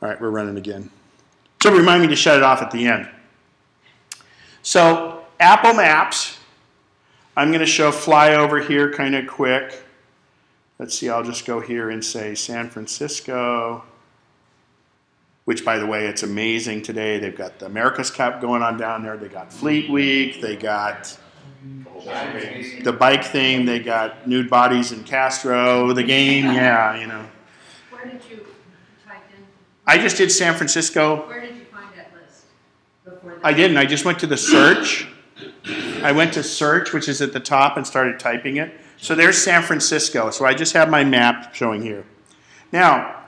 All right, we're running again. So remind me to shut it off at the end. So Apple Maps, I'm going to show flyover here kind of quick. Let's see, I'll just go here and say San Francisco, which, by the way, it's amazing today. They've got the America's Cup going on down there. They got Fleet Week. They got the bike thing. They got nude bodies in Castro. The game, yeah, you know. Where did you type in? I just did San Francisco. Where did you find that list before that? I didn't. I just went to the search. I went to search, which is at the top, and started typing it. So there's San Francisco. So I just have my map showing here. Now,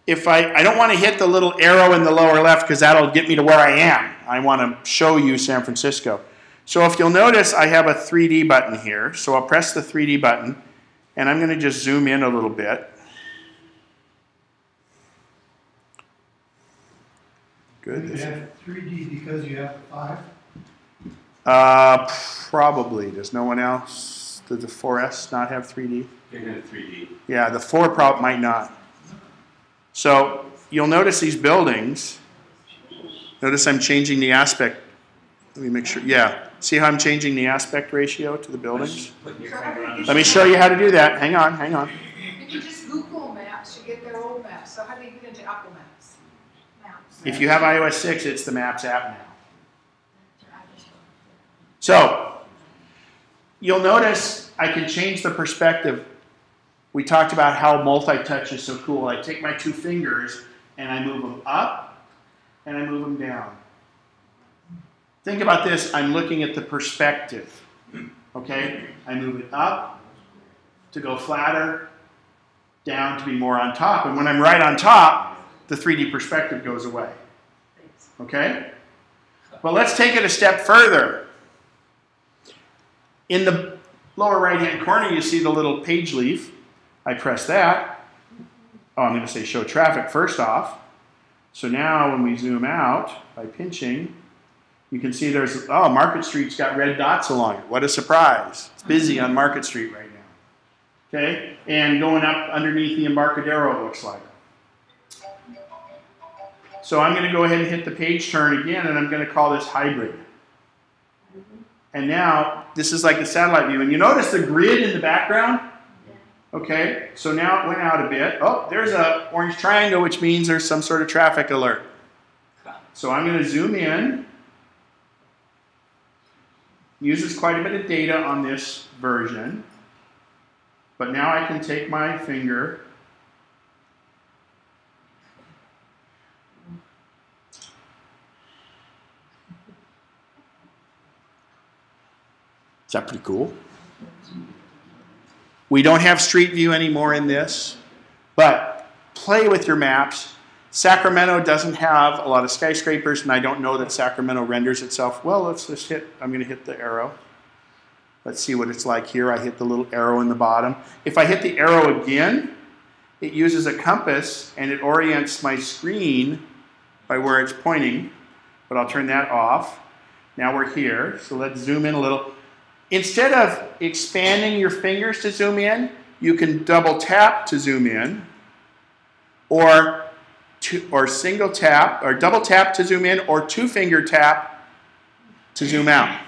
if I don't want to hit the little arrow in the lower left because that'll get me to where I am. I want to show you San Francisco. So if you'll notice, I have a 3D button here. So I'll press the 3D button, and I'm going to just zoom in a little bit. Good. Do you have 3D because you have the 5? Probably. Does no one else? Does the 4S not have 3D? They have 3D. Yeah, the 4 probably might not. So you'll notice these buildings. Notice I'm changing the aspect. Let me make sure. Yeah. See how I'm changing the aspect ratio to the buildings? Let me show you how to do that. Hang on, hang on. If you just Google Maps, you get their old maps. So how do you get into Apple Maps? If you have iOS 6, it's the Maps app now. So you'll notice I can change the perspective. We talked about how multi-touch is so cool. I take my 2 fingers and I move them up and I move them down. Think about this. I'm looking at the perspective. Okay? I move it up to go flatter, down to be more on top. And when I'm right on top, the 3D perspective goes away. Okay? Well, let's take it a step further. In the lower right-hand corner, you see the little page leaf. I press that. Oh, I'm going to say show traffic first off. So now when we zoom out by pinching, you can see there's, oh, Market Street's got red dots along it. What a surprise. It's busy on Market Street right now. Okay? And going up underneath the Embarcadero, it looks like. So I'm going to go ahead and hit the page turn again, and I'm going to call this hybrid. And now, this is like the satellite view. And you notice the grid in the background? Okay, so now it went out a bit. Oh, there's an orange triangle, which means there's some sort of traffic alert. So I'm going to zoom in. Uses quite a bit of data on this version. But now I can take my finger. Is that pretty cool? We don't have Street View anymore in this, but play with your maps. Sacramento doesn't have a lot of skyscrapers, and I don't know that Sacramento renders itself. Well, let's just hit, I'm going to hit the arrow. Let's see what it's like here. I hit the little arrow in the bottom. If I hit the arrow again, it uses a compass, and it orients my screen by where it's pointing, but I'll turn that off. Now we're here, so let's zoom in a little. Instead of expanding your fingers to zoom in, you can double tap to zoom in, or single tap, or double tap to zoom in, or 2-finger tap to zoom out.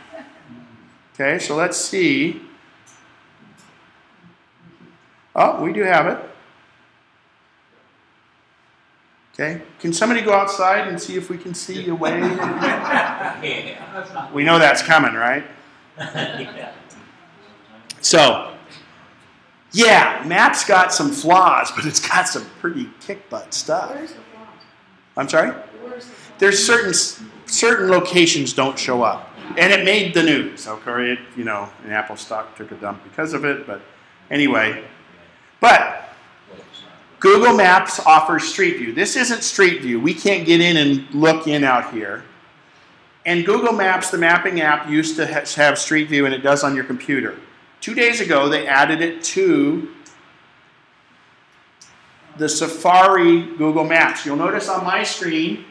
Okay, so let's see. Oh, we do have it. Okay, can somebody go outside and see if we can see a wave? We know that's coming, right? So, yeah, Maps got some flaws, but it's got some pretty kick-butt stuff. Where's the flaws? I'm sorry? Where's the flaws? There's certain locations don't show up, and it made the news. Okay, it, you know, and Apple stock took a dump because of it, but anyway. But Google Maps offers Street View. This isn't Street View. We can't get in and look in out here. And Google Maps, the mapping app, used to have Street View, and it does on your computer. 2 days ago, they added it to the Safari Google Maps. You'll notice on my screen,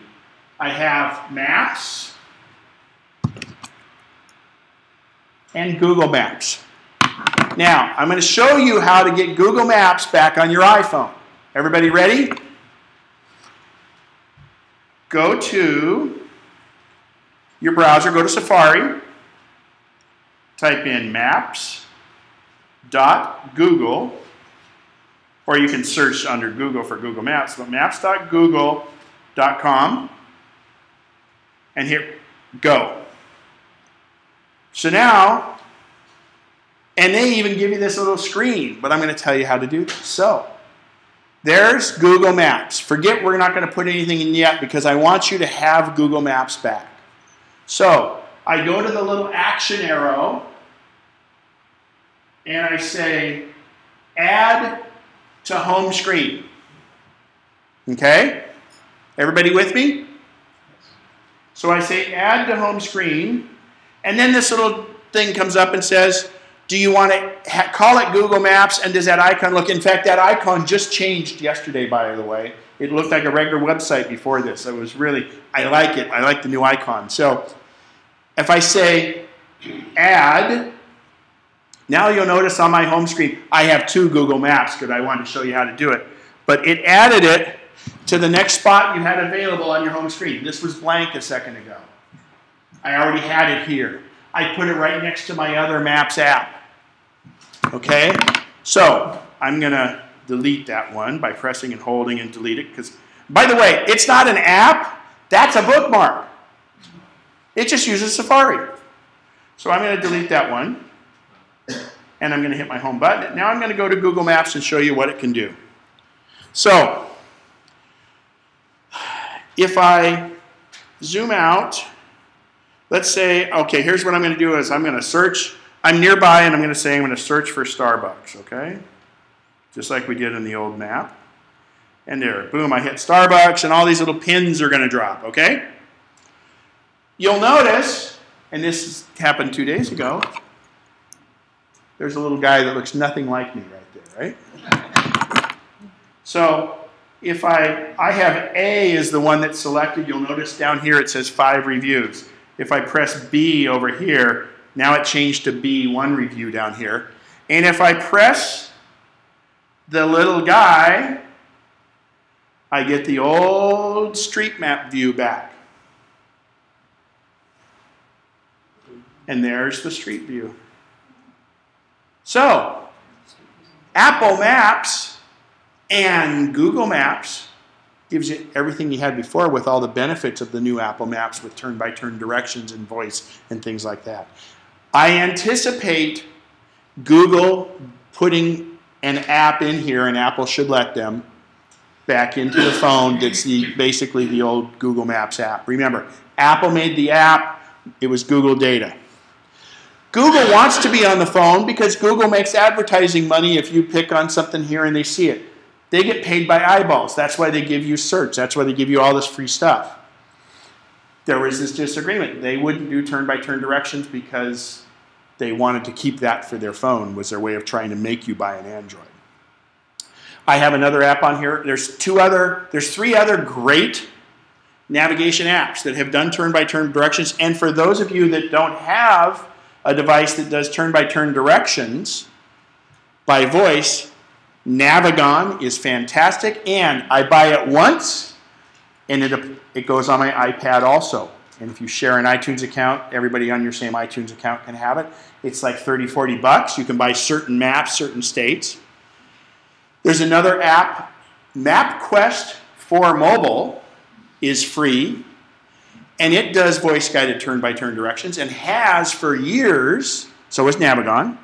I have Maps and Google Maps. Now, I'm going to show you how to get Google Maps back on your iPhone. Everybody ready? go to your browser, go to Safari, type in maps.google, or you can search under Google for Google Maps, but maps.google.com, and here, go. So now, and they even give you this little screen, but I'm going to tell you how to do this. So, there's Google Maps. Forget we're not going to put anything in yet because I want you to have Google Maps back. So, I go to the little action arrow, and I say, add to home screen. Okay? Everybody with me? So I say add to home screen, and then this little thing comes up and says, do you want to call it Google Maps, and does that icon look, in fact, that icon just changed yesterday, by the way. It looked like a regular website before this. It was really, I like it. I like the new icon. So if I say add, now you'll notice on my home screen, I have 2 Google Maps because I wanted to show you how to do it. But it added it to the next spot you had available on your home screen. This was blank a second ago. I already had it here. I put it right next to my other Maps app. Okay? So, I'm going to delete that one by pressing and holding and delete it. Because, by the way, it's not an app. That's a bookmark. It just uses Safari. So I'm going to delete that one. And I'm going to hit my home button. Now I'm going to go to Google Maps and show you what it can do. So, if I zoom out, let's say, okay, here's what I'm going to do is I'm going to search. I'm nearby, and I'm going to say I'm going to search for Starbucks, okay? Just like we did in the old map. And there, boom, I hit Starbucks, and all these little pins are going to drop, okay? You'll notice, and this happened 2 days ago, there's a little guy that looks nothing like me right there, right? So if I have A is the one that's selected, you'll notice down here it says 5 reviews. If I press B over here, now it changed to B, 1 review down here. And if I press the little guy, I get the old street map view back. And there's the street view. So, Apple Maps and Google Maps gives you everything you had before with all the benefits of the new Apple Maps with turn-by-turn directions and voice and things like that. I anticipate Google putting an app in here, and Apple should let them, back into the phone that's basically the old Google Maps app. Remember, Apple made the app. It was Google data. Google wants to be on the phone because Google makes advertising money if you pick on something here and they see it. They get paid by eyeballs. That's why they give you search. That's why they give you all this free stuff. There was this disagreement. They wouldn't do turn-by-turn directions because they wanted to keep that for their phone, was their way of trying to make you buy an Android. I have another app on here. There's 3 other great navigation apps that have done turn-by-turn directions. And for those of you that don't have a device that does turn-by-turn directions by voice, Navigon is fantastic, and I buy it once, and it goes on my iPad also. And if you share an iTunes account, everybody on your same iTunes account can have it. It's like 30, 40 bucks. You can buy certain maps, certain states. There's another app, MapQuest for mobile is free, and it does voice-guided turn-by-turn directions and has for years, so is Navigon.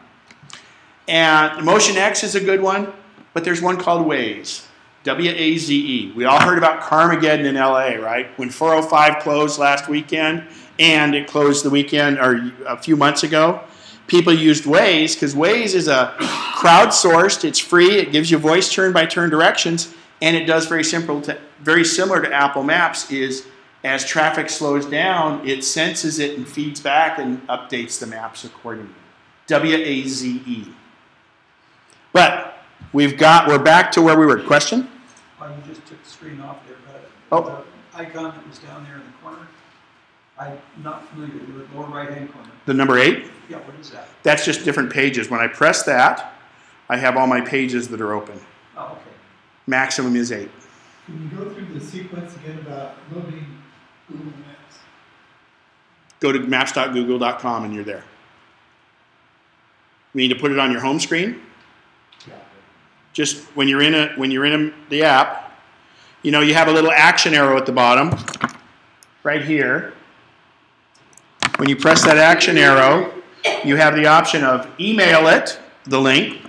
And Motion X is a good one, but there's one called Waze, W-A-Z-E. We all heard about Carmageddon in LA, right? When 405 closed last weekend, and it closed the weekend, or a few months ago, people used Waze, because Waze is a crowdsourced, it's free, it gives you voice turn-by-turn directions, and it does very similar to Apple Maps, is as traffic slows down, it senses it and feeds back and updates the maps accordingly. W-A-Z-E. But we're back to where we were. Question? Oh, you just took the screen off there, but Oh. the icon that was down there in the corner, I'm not familiar with the lower right-hand corner. The number 8? Yeah, what is that? That's just different pages. When I press that, I have all my pages that are open. Oh, okay. Maximum is 8. Can you go through the sequence again about loading Google Maps? Go to maps.google.com and you're there. We need to put it on your home screen. Just when you're in the app, you know, you have a little action arrow at the bottom, right here. When you press that action arrow, you have the option of email it, the link,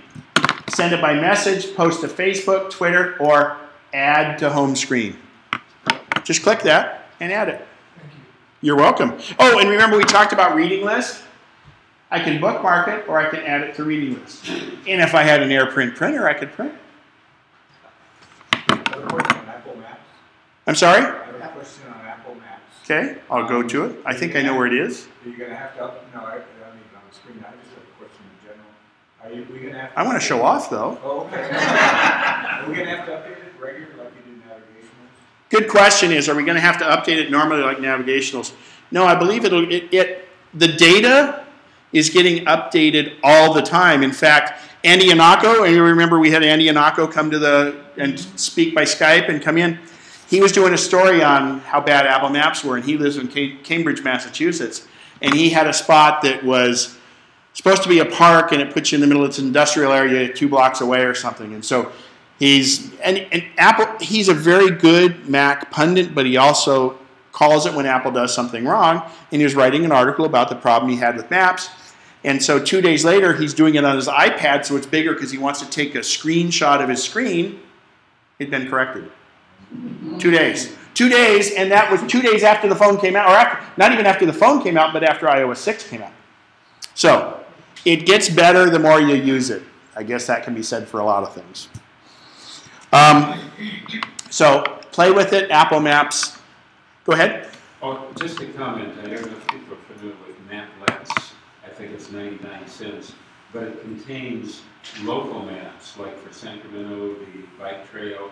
send it by message, post to Facebook, Twitter, or add to home screen. Just click that and add it. Thank you. You're welcome. Oh, and remember we talked about reading list? I can bookmark it or I can add it to reading list. And if I had an AirPrint printer, I could print it. Another question on Apple Maps. I'm sorry? I have a question on Apple Maps. Okay, I'll go to it. I think I know where it is. Are you going to have to, no, I mean on the screen, I just have a question in general. Are we going to have to... I want to show off though. Oh, okay. Are we going to have to update it regularly like you do navigationals? Good question is, are we going to have to update it normally like navigationals? No, I believe the data is getting updated all the time. In fact, Andy Iannacco, and you remember we had Andy Iannacco come to and speak by Skype and come in. He was doing a story on how bad Apple Maps were, and he lives in Cambridge, Massachusetts. And he had a spot that was supposed to be a park, and it puts you in the middle of this industrial area 2 blocks away or something. And so he's a very good Mac pundit, but he also calls it when Apple does something wrong. And he was writing an article about the problem he had with Maps. And so 2 days later, he's doing it on his iPad, so it's bigger because he wants to take a screenshot of his screen. It'd been corrected. 2 days. 2 days, and that was 2 days after the phone came out, or not even after the phone came out, but after iOS 6 came out. So it gets better the more you use it. I guess that can be said for a lot of things. So play with it, Apple Maps. Go ahead. Oh, just a comment. I don't know if people are familiar with MapLets. I think it's 99 cents, but it contains local maps, like for Sacramento, the bike trail,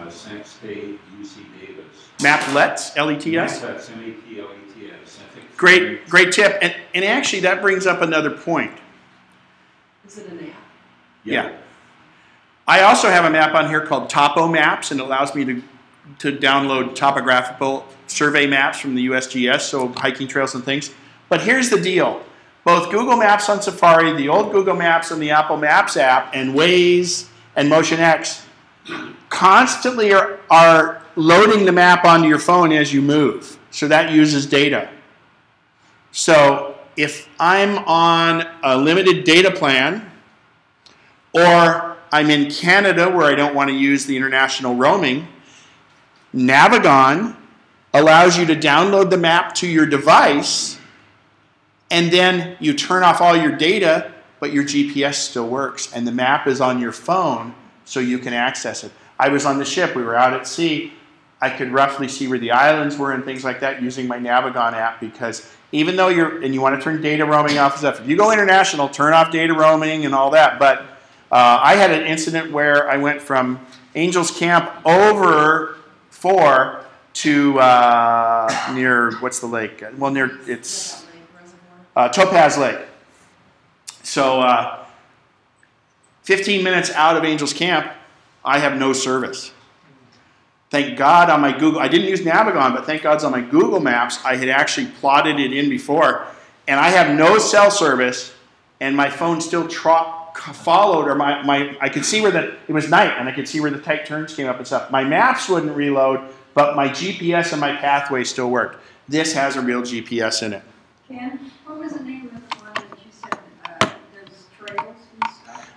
Sac State, UC Davis. MapLets, L-E-T-S? MapLets, M-A-P-L-E-T-S. I think Great tip. And actually, that brings up another point. Is it an app? Yeah. I also have a map on here called Topo Maps, and it allows me to download topographical survey maps from the USGS, so hiking trails and things. But here's the deal. Both Google Maps on Safari, the old Google Maps and the Apple Maps app, and Waze and MotionX constantly are loading the map onto your phone as you move. So that uses data. So if I'm on a limited data plan, or I'm in Canada where I don't want to use the international roaming, Navigon allows you to download the map to your device, and then you turn off all your data, but your GPS still works, and the map is on your phone, so you can access it. I was on the ship. We were out at sea. I could roughly see where the islands were and things like that using my Navigon app, because even though you want to turn data roaming off and stuff, if you go international, turn off data roaming and all that. But I had an incident where I went from Angels Camp over 4 to near, what's the lake? Well, it's Topaz Lake. So 15 minutes out of Angels Camp, I have no service. Thank God on my Google, I didn't use Navigon, but thank God on my Google Maps, I had actually plotted it in before, and I have no cell service, and my phone still followed, or I could see where it was night, and I could see where the tight turns came up and stuff. My maps wouldn't reload, but my GPS and my pathway still worked. This has a real GPS in it. Ken, what was the name of the one that you said, those trails and stuff?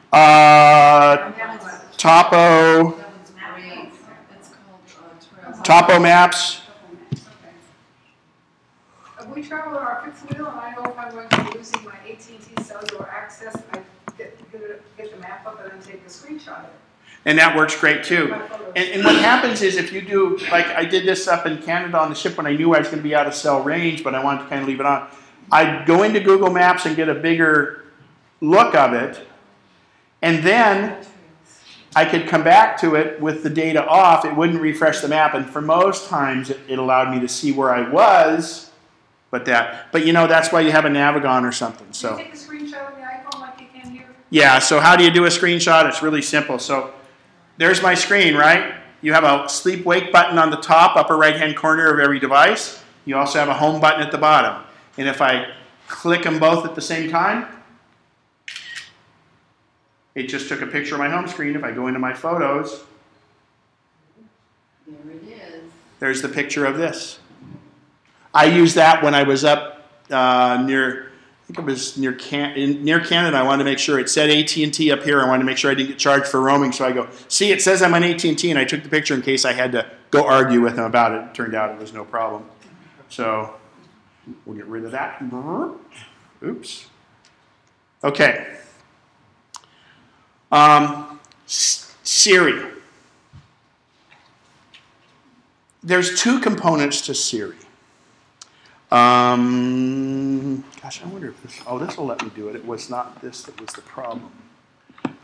Topo. Topo Maps. We travel on our fixed wheel, and I know if I'm going to be using my AT&T cellular access, I get the map up and then take a screenshot of it. And that works great too. And what happens is if you do, like I did this up in Canada on the ship when I knew I was going to be out of cell range, but I wanted to kind of leave it on. I'd go into Google Maps and get a bigger look of it, and then I could come back to it with the data off. It wouldn't refresh the map, and for most times it allowed me to see where I was. But you know, that's why you have a Navigon or something. So can you take a screenshot of the iPhone like you can here? yeah. So how do you do a screenshot? It's really simple. So there's my screen, right? you have a sleep-wake button on the top, upper right-hand corner of every device. You also have a home button at the bottom. And if I click them both at the same time, it just took a picture of my home screen. If I go into my photos, There it is. there's the picture of this. I used that when I was up near, I think it was near Canada. I wanted to make sure it said AT&T up here. I wanted to make sure I didn't get charged for roaming. So I go, see, it says I'm on AT&T, and I took the picture in case I had to go argue with them about it. It turned out it was no problem. So we'll get rid of that. Oops. Okay. Siri. There's two components to Siri. Gosh, I wonder if this, this will let me do it. It was not this that was the problem.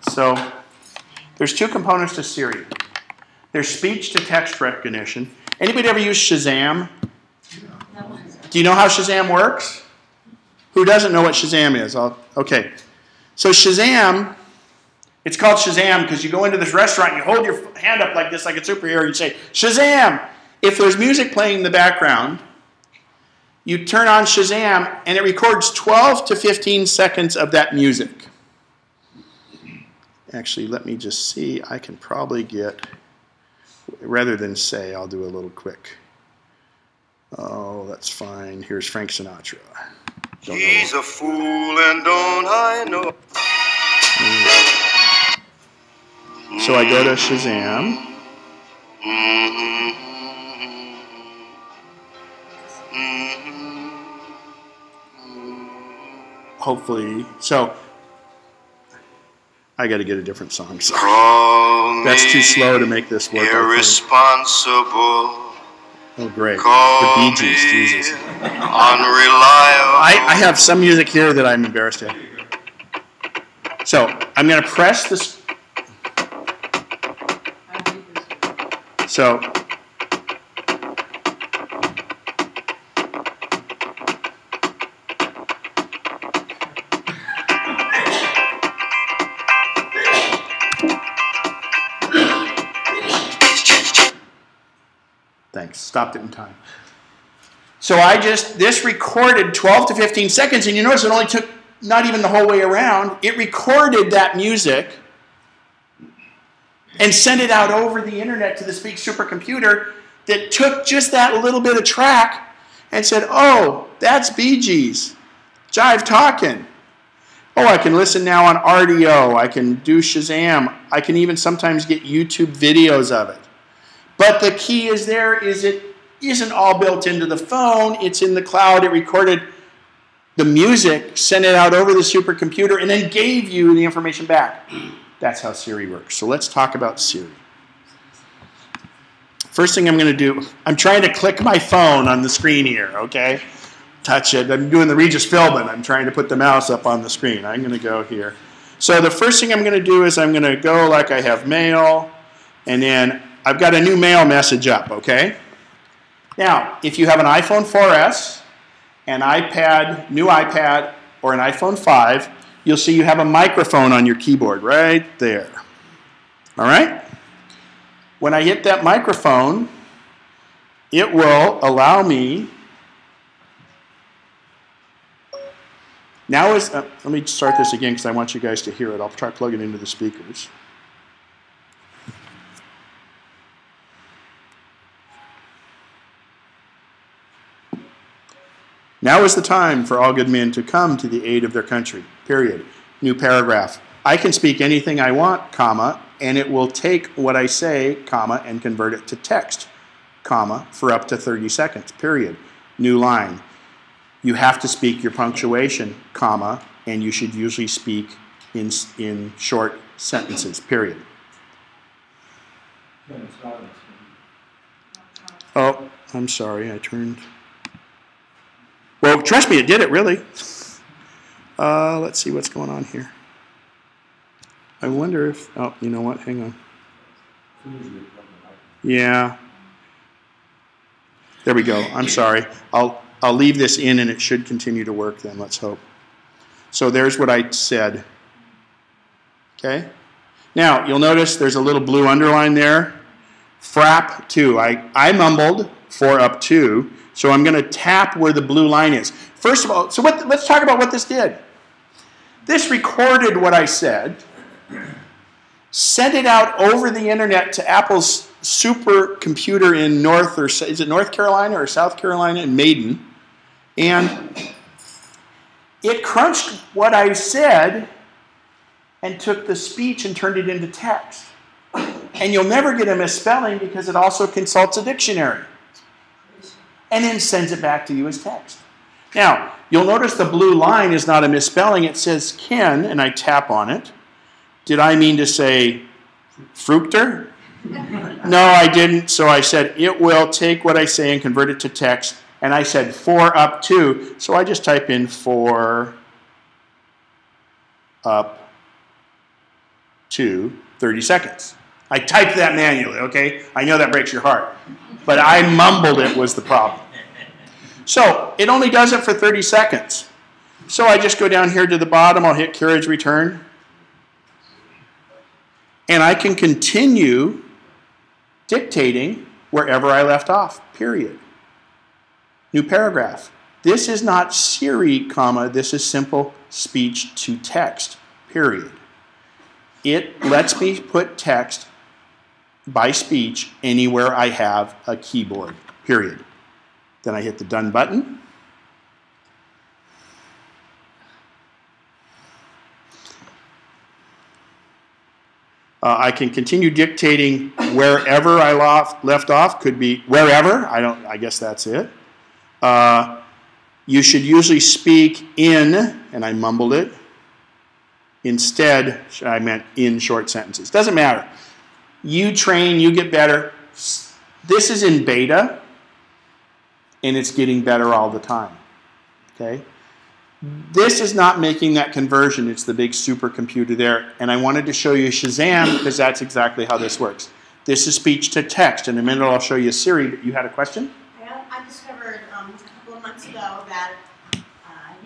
So there's two components to Siri. There's speech to text recognition. Anybody ever use Shazam? Do you know how Shazam works? Who doesn't know what Shazam is? Okay. So Shazam, it's called Shazam because you go into this restaurant and you hold your hand up like this, like a superhero, and you say, Shazam! If there's music playing in the background, you turn on Shazam and it records 12 to 15 seconds of that music. Actually, let me just see. I can probably get, rather than say, I'll do a little quick. Oh, that's fine. Here's Frank Sinatra. He's a fool and don't I know. So I go to Shazam. Hopefully, so I got to get a different song. So that's too slow to make this work. Irresponsible. Oh, great. The Bee Gees, Jesus. Unreliable. I have some music here that I'm embarrassed at. So I'm going to press this. So thanks. Stopped it in time. So this recorded 12 to 15 seconds, and you notice it only took not even the whole way around. It recorded that music and sent it out over the internet to the Speak supercomputer that took just that little bit of track and said, oh, that's Bee Gees. Jive talking. Oh, I can listen now on RDO. I can do Shazam. I can even sometimes get YouTube videos of it. But the key is it isn't all built into the phone. It's in the cloud. It recorded the music, sent it out over the supercomputer, and then gave you the information back. That's how Siri works. So let's talk about Siri. First thing I'm going to do, I'm trying to click my phone on the screen here, okay? Touch it. I'm doing the Regis Philbin. I'm trying to put the mouse up on the screen. I'm going to go here. So the first thing I'm going to do is I'm going to go like I have mail, and then I've got a new mail message up, okay? Now, if you have an iPhone 4S, an iPad, new iPad, or an iPhone 5, you'll see you have a microphone on your keyboard right there. All right? When I hit that microphone, it will allow me. Now let me start this again because I want you guys to hear it. I'll try plugging it into the speakers. Now is the time for all good men to come to the aid of their country, period. New paragraph. I can speak anything I want, comma, and it will take what I say, comma, and convert it to text, comma, for up to 30 seconds, period. New line. You have to speak your punctuation, comma, and you should usually speak in short sentences, period. Oh, I'm sorry, I turned... Well, trust me, it did it, really. Let's see what's going on here. I wonder if... Oh, you know what? Hang on. Yeah. There we go. I'm sorry. I'll leave this in, and it should continue to work then. Let's hope. So there's what I said. Okay? Now, you'll notice there's a little blue underline there frap 2. I mumbled for up 2, so I'm going to tap where the blue line is. First of all, so let's talk about what this did. This recorded what I said, sent it out over the internet to Apple's supercomputer in North Carolina or South Carolina in Maiden, and it crunched what I said and took the speech and turned it into text. And you'll never get a misspelling because it also consults a dictionary. And then sends it back to you as text. Now, you'll notice the blue line is not a misspelling. It says Ken, and I tap on it. Did I mean to say fructer? No, I didn't. So I said it will take what I say and convert it to text. And I said 4 up 2. So I just type in 4 up 2, 30 seconds. I typed that manually, okay? I know that breaks your heart. But I mumbled it was the problem. So it only does it for 30 seconds. So I just go down here to the bottom. I'll hit carriage return. And I can continue dictating wherever I left off, period. New paragraph. This is not Siri, comma, this is simple speech to text, period. It lets me put text by speech anywhere I have a keyboard, period. Then I hit the done button. I can continue dictating wherever I left off. Could be wherever. I guess that's it. You should usually speak in, and I mumbled it. Instead, I meant in short sentences. Doesn't matter. You train, you get better. This is in beta, and it's getting better all the time. Okay? This is not making that conversion. It's the big supercomputer there. And I wanted to show you Shazam because that's exactly how this works. This is speech to text. In a minute, I'll show you Siri. But you had a question? Yeah, I discovered a couple of months ago that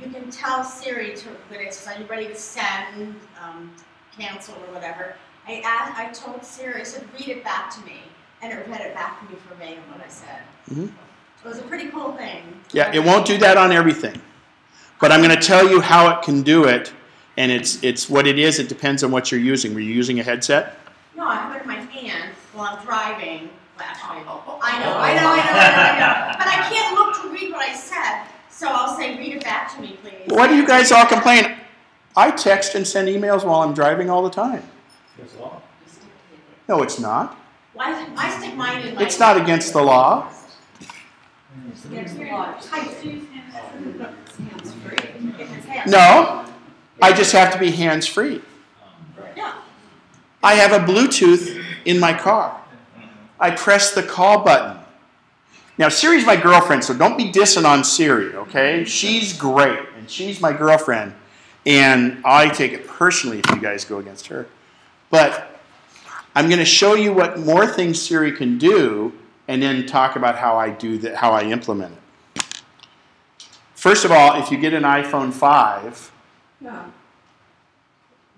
you can tell Siri when it's are you ready to send, cancel, or whatever. I told Siri, I said, read it back to me. And it read it back to me verbatim what I said. Mm-hmm. It was a pretty cool thing. Yeah, it won't do that on everything. But I'm going to tell you how it can do it, and it's what it is. It depends on what you're using. Were you using a headset? No, I have it in my hand while I'm driving. Well, actually, I know. But I can't look to read what I said, so I'll say, read it back to me, please. Why do you guys all complain? I text and send emails while I'm driving all the time. No, it's not. I stick mine in my... It's not against the law. It's against the law. No, I just have to be hands-free. Yeah. I have a Bluetooth in my car. I press the call button. Now, Siri's my girlfriend, so don't be dissing on Siri, okay? She's great, and she's my girlfriend, and I take it personally if you guys go against her. But I'm going to show you what more things Siri can do, and then talk about how I do that, how I implement it. First of all, if you get an iPhone 5,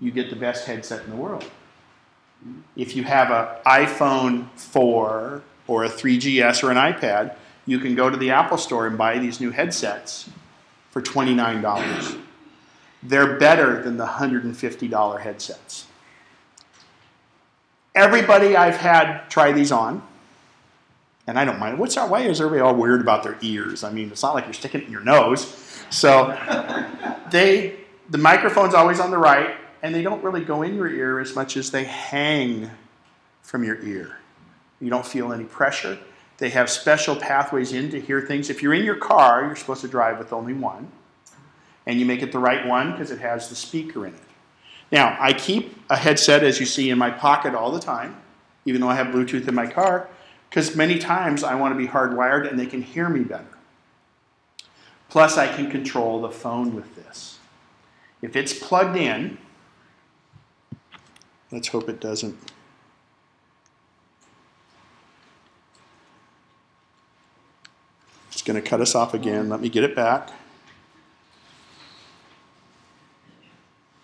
you get the best headset in the world. If you have an iPhone 4 or a 3GS or an iPad, you can go to the Apple Store and buy these new headsets for $29. They're better than the $150 headsets. Everybody I've had try these on, and I don't mind. Why is everybody all weird about their ears? I mean, it's not like you're sticking it in your nose. So the microphone's always on the right, and they don't really go in your ear as much as they hang from your ear. You don't feel any pressure. They have special pathways in to hear things. If you're in your car, you're supposed to drive with only one, and you make it the right one because it has the speaker in it. Now, I keep a headset, as you see, in my pocket all the time, even though I have Bluetooth in my car, because many times I want to be hardwired and they can hear me better. Plus, I can control the phone with this. If it's plugged in, let's hope it doesn't. It's going to cut us off again. Let me get it back.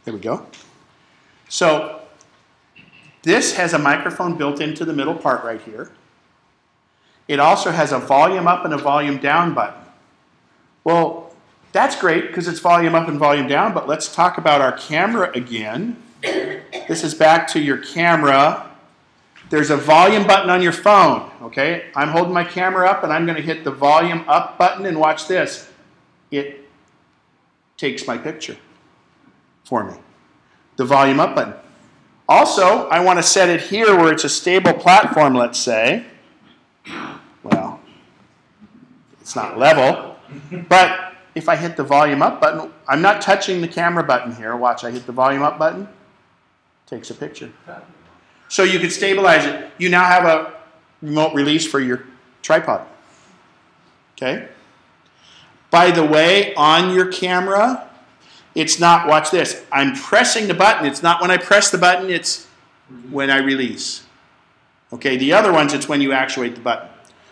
There we go. So this has a microphone built into the middle part right here. It also has a volume up and a volume down button. Well, that's great because it's volume up and volume down, but let's talk about our camera again. This is back to your camera. There's a volume button on your phone, okay? I'm holding my camera up and I'm going to hit the volume up button and watch this. It takes my picture for me. The volume up button. Also, I want to set it here where it's a stable platform, let's say. Well, it's not level, but if I hit the volume up button, I'm not touching the camera button here. Watch, I hit the volume up button, takes a picture. So you can stabilize it. You now have a remote release for your tripod. Okay? By the way, on your camera, it's not, watch this, I'm pressing the button. It's not when I press the button, it's when I release. Okay, the other ones, it's when you actuate the button.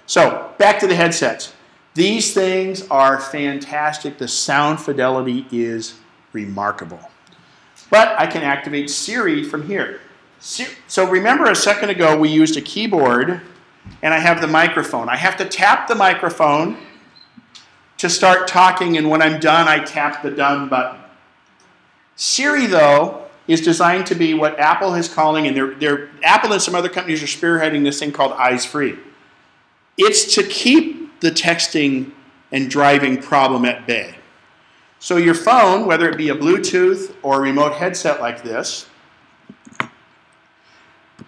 So, back to the headsets. These things are fantastic. The sound fidelity is remarkable. But I can activate Siri from here. So remember a second ago we used a keyboard and I have the microphone. I have to tap the microphone to start talking, and when I'm done, I tap the done button. Siri, though, is designed to be what Apple is calling, and Apple and some other companies are spearheading this thing called eyes free. It's to keep the texting and driving problem at bay. So your phone, whether it be a Bluetooth or a remote headset like this,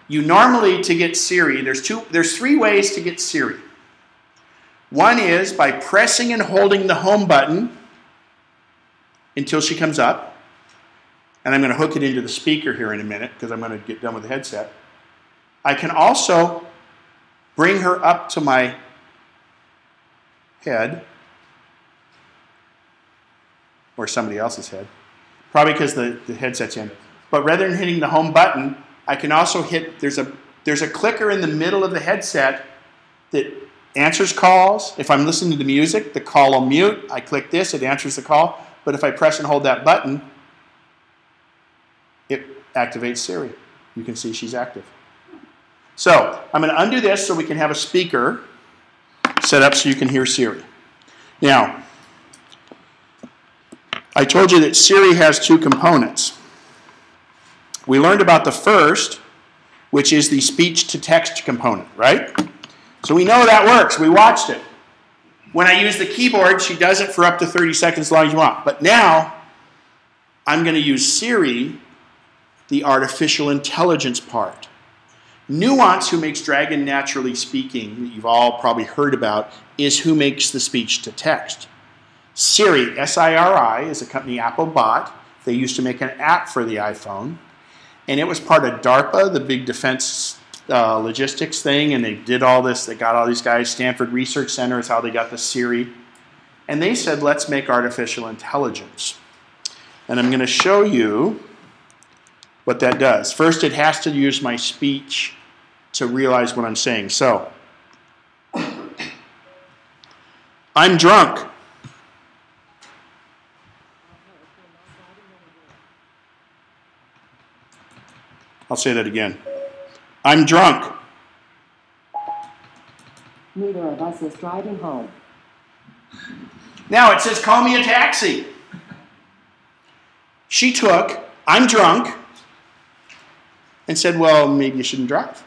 you normally, to get Siri, there's three ways to get Siri. One is by pressing and holding the home button until she comes up. And I'm going to hook it into the speaker here in a minute because I'm going to get done with the headset. I can also bring her up to my head, or somebody else's head, probably because the headset's in. But rather than hitting the home button, I can also hit, there's a clicker in the middle of the headset that answers calls. If I'm listening to music, the call will mute. I click this, it answers the call. But if I press and hold that button, it activates Siri. You can see she's active. So I'm going to undo this so we can have a speaker set up so you can hear Siri. Now, I told you that Siri has two components. We learned about the first, which is the speech-to-text component, right? So we know that works. We watched it. When I use the keyboard, she does it for up to 30 seconds as long as you want. But now, I'm going to use Siri, the artificial intelligence part. Nuance, who makes Dragon Naturally Speaking, that you've all probably heard about, is who makes the speech-to-text. Siri, S-I-R-I, is a company Apple bought. They used to make an app for the iPhone. And it was part of DARPA, the big defense logistics thing, and they did all this. They got all these guys. Stanford Research Center is how they got the Siri. And they said, let's make artificial intelligence. And I'm going to show you what that does. First, it has to use my speech to realize what I'm saying. So, I'm drunk. I'll say that again. I'm drunk. Neither of us is driving home. Now it says, call me a taxi. She took, I'm drunk, and said, well, maybe you shouldn't drive.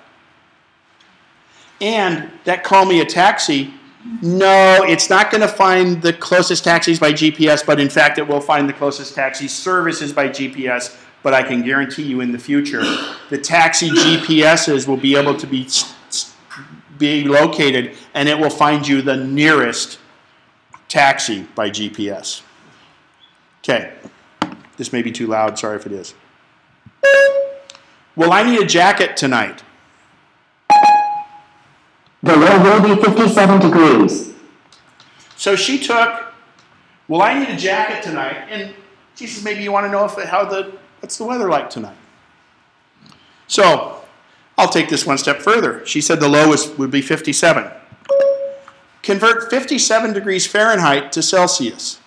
And that call me a taxi, no, it's not going to find the closest taxis by GPS, but in fact it will find the closest taxi services by GPS. But I can guarantee you in the future, the taxi GPSs will be able to be located, and it will find you the nearest taxi by GPS. Okay, this may be too loud, sorry if it is. Well, I need a jacket tonight. The low will be 57 degrees. So she took, well, I need a jacket tonight, and she says, maybe you want to know what's the weather like tonight? So I'll take this one step further. She said the low would be 57. Convert 57 degrees Fahrenheit to Celsius.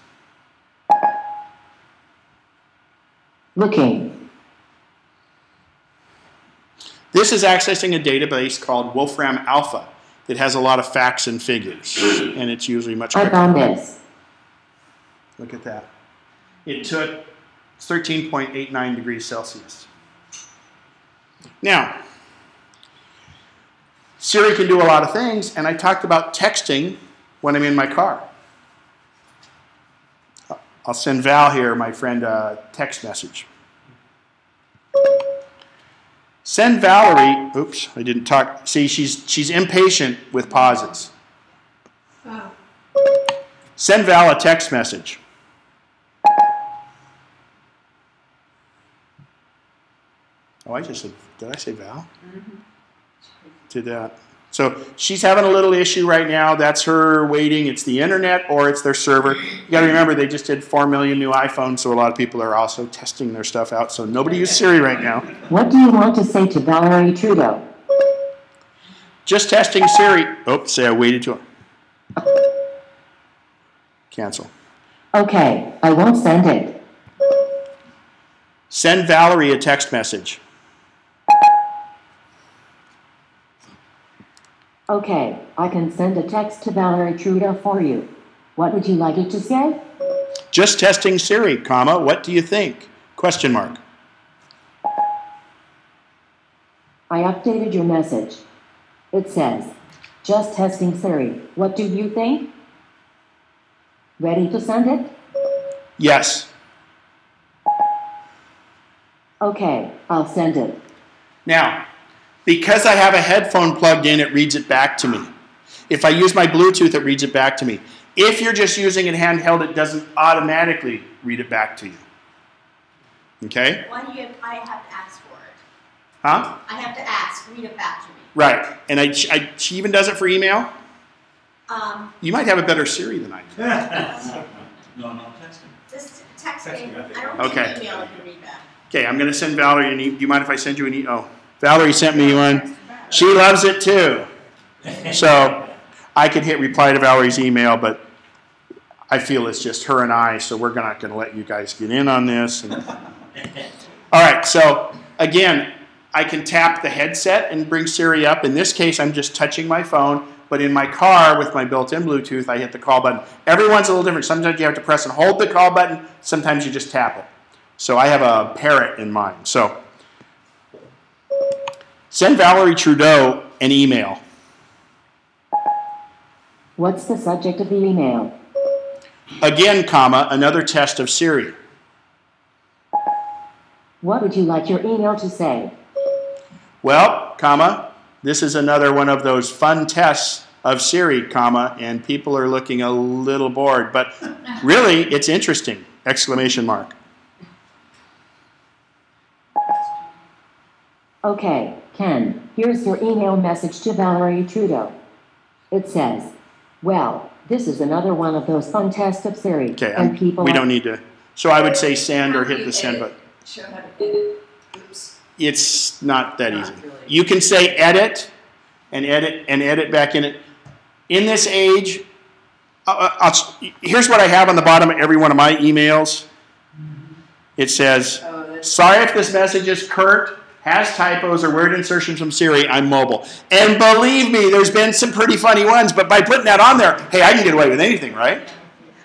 Looking. This is accessing a database called Wolfram Alpha. that has a lot of facts and figures, and it's usually much quicker. I found this. Look at that. It took 13.89 degrees Celsius. Now, Siri can do a lot of things, and I talked about texting when I'm in my car. I'll send Val here, my friend, a text message. Send Valerie, oops, I didn't talk. See, she's impatient with pauses. Oh. Send Val a text message. Oh, I just said, did I say Val? Mm-hmm. Did that. So she's having a little issue right now. That's her waiting. It's the internet or it's their server. You got to remember, they just did 4 million new iPhones, so a lot of people are also testing their stuff out. So nobody uses Siri right now. What do you want to say to Valerie Trudeau? Just testing Siri. Oh, say I waited too long. Cancel. Okay, I won't send it. Send Valerie a text message. Okay, I can send a text to Valerie Trudeau for you. What would you like it to say? Just testing Siri, comma, what do you think? Question mark. I updated your message. It says, just testing Siri. What do you think? Ready to send it? Yes. Okay, I'll send it. Now, because I have a headphone plugged in, it reads it back to me. If I use my Bluetooth, it reads it back to me. If you're just using it handheld, it doesn't automatically read it back to you. Okay? Why do I have to ask for it? Huh? I have to ask, read it back to me. Right. And she even does it for email? You might have a better Siri than I do. No, texting. Just text me. Texting, I think. I don't Okay. think email I can read back. Okay, I'm going to send Valerie an email. Do you mind if I send you an email? Oh, Valerie sent me one. She loves it too. So I could hit reply to Valerie's email, but I feel it's just her and I, so we're not going to let you guys get in on this. All right, so again, I can tap the headset and bring Siri up. In this case, I'm just touching my phone, but in my car with my built-in Bluetooth, I hit the call button. Everyone's a little different. Sometimes you have to press and hold the call button. Sometimes you just tap it. So I have a parrot in mind. So send Valerie Trudeau an email. What's the subject of the email? Again, comma, another test of Siri. What would you like your email to say? Well, comma, this is another one of those fun tests of Siri, comma, and people are looking a little bored. But really, it's interesting, exclamation mark. Okay, Ken, here's your email message to Valerie Trudeau. It says, well, this is another one of those fun tests of Siri. Okay, and people we don't need to. So I would say send or hit the send button. Show how to edit. Oops. It's not that easy. Not really. You can say edit and edit back in it. In this age, here's what I have on the bottom of every one of my emails. It says, sorry if this message is curt, has typos or word insertions from Siri, I'm mobile. And believe me, there's been some pretty funny ones, but by putting that on there, hey, I can get away with anything, right?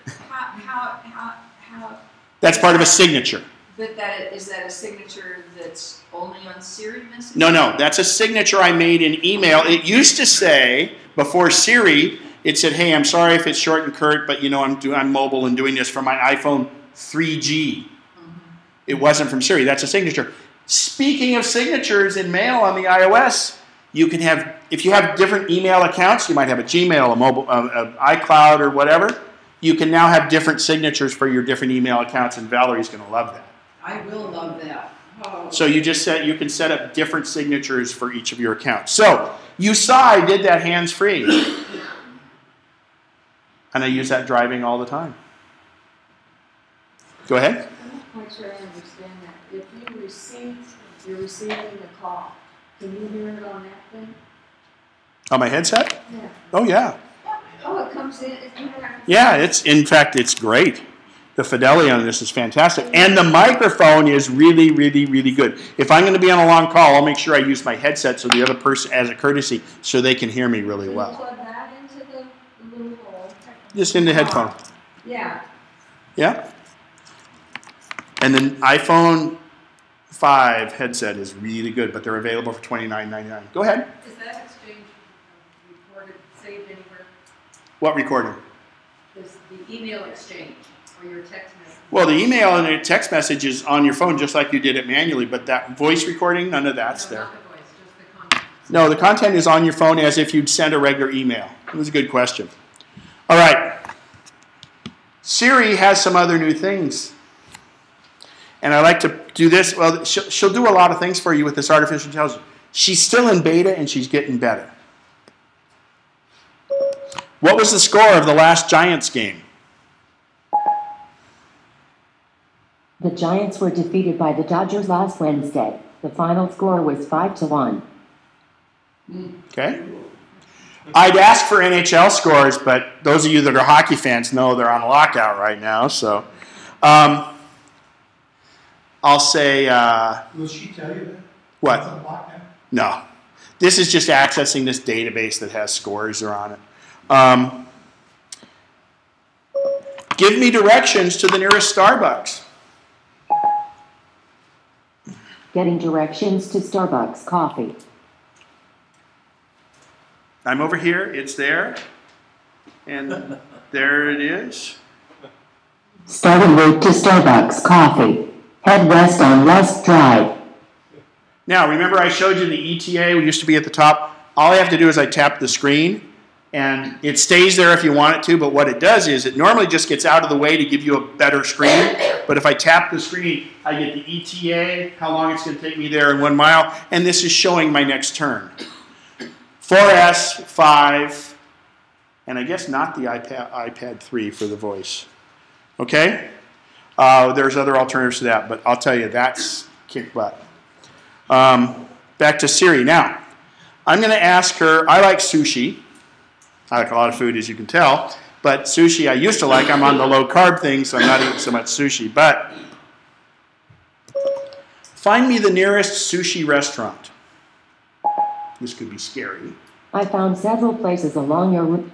How, That's part of a signature. but is that a signature that's only on Siri messages? No, that's a signature I made in email. It used to say, before Siri, it said, hey, I'm sorry if it's short and curt, but you know I'm mobile and doing this from my iPhone 3G. Mm-hmm. It wasn't from Siri. That's a signature. Speaking of signatures in mail on the iOS, you can have, if you have different email accounts, you might have a Gmail, a mobile, iCloud, or whatever. You can now have different signatures for your different email accounts, and Valerie's going to love that. I will love that. Oh. So you can set up different signatures for each of your accounts. So you saw I did that hands-free, and I use that driving all the time. Go ahead. I'm not quite sure I understand that. If you're receiving a call, can you hear it on that thing? On my headset? Yeah. Oh, yeah. Oh, it comes in. Yeah, in fact, it's great. The fidelity on this is fantastic. And the microphone is really, really, really good. If I'm going to be on a long call, I'll make sure I use my headset so the other person, as a courtesy, so they can hear me really well. Plug that into the little hole. Just in the headphone. Yeah. Yeah. And then iPhone 5 headset is really good, but they're available for $29.99. Go ahead. Is that exchange recorded, saved anywhere? What recording? There's the email exchange or your text message. Well, the email and the text message is on your phone just like you did it manually, but that voice recording, none of that's there. Not the voice, just the content. No, the content is on your phone as if you'd send a regular email. It was a good question. All right. Siri has some other new things. And I like to do this. Well, she'll do a lot of things for you with this artificial intelligence. She's still in beta and she's getting better. What was the score of the last Giants game? The Giants were defeated by the Dodgers last Wednesday. The final score was 5-1. Okay. I'd ask for NHL scores, but those of you that are hockey fans know they're on lockout right now. So I'll say... Will she tell you that? What? It's on lockdown? No. This is just accessing this database that has scores that are on it. Give me directions to the nearest Starbucks. Getting directions to Starbucks coffee. I'm over here. It's there. And there it is. Start en route to Starbucks coffee. Head west on West Drive. Now, remember I showed you the ETA? We used to be at the top. All I have to do is I tap the screen, and it stays there if you want it to, but what it does is it normally just gets out of the way to give you a better screen. But if I tap the screen, I get the ETA, how long it's going to take me there in 1 mile, and this is showing my next turn. 4S, 5, and I guess not the iPad 3 for the voice. Okay? There's other alternatives to that, but I'll tell you, that's kick butt. Back to Siri. Now, I'm going to ask her, I like sushi. I like a lot of food, as you can tell, but sushi I used to like. I'm on the low-carb thing, so I'm not eating so much sushi. But find me the nearest sushi restaurant. This could be scary. I found several places along your route.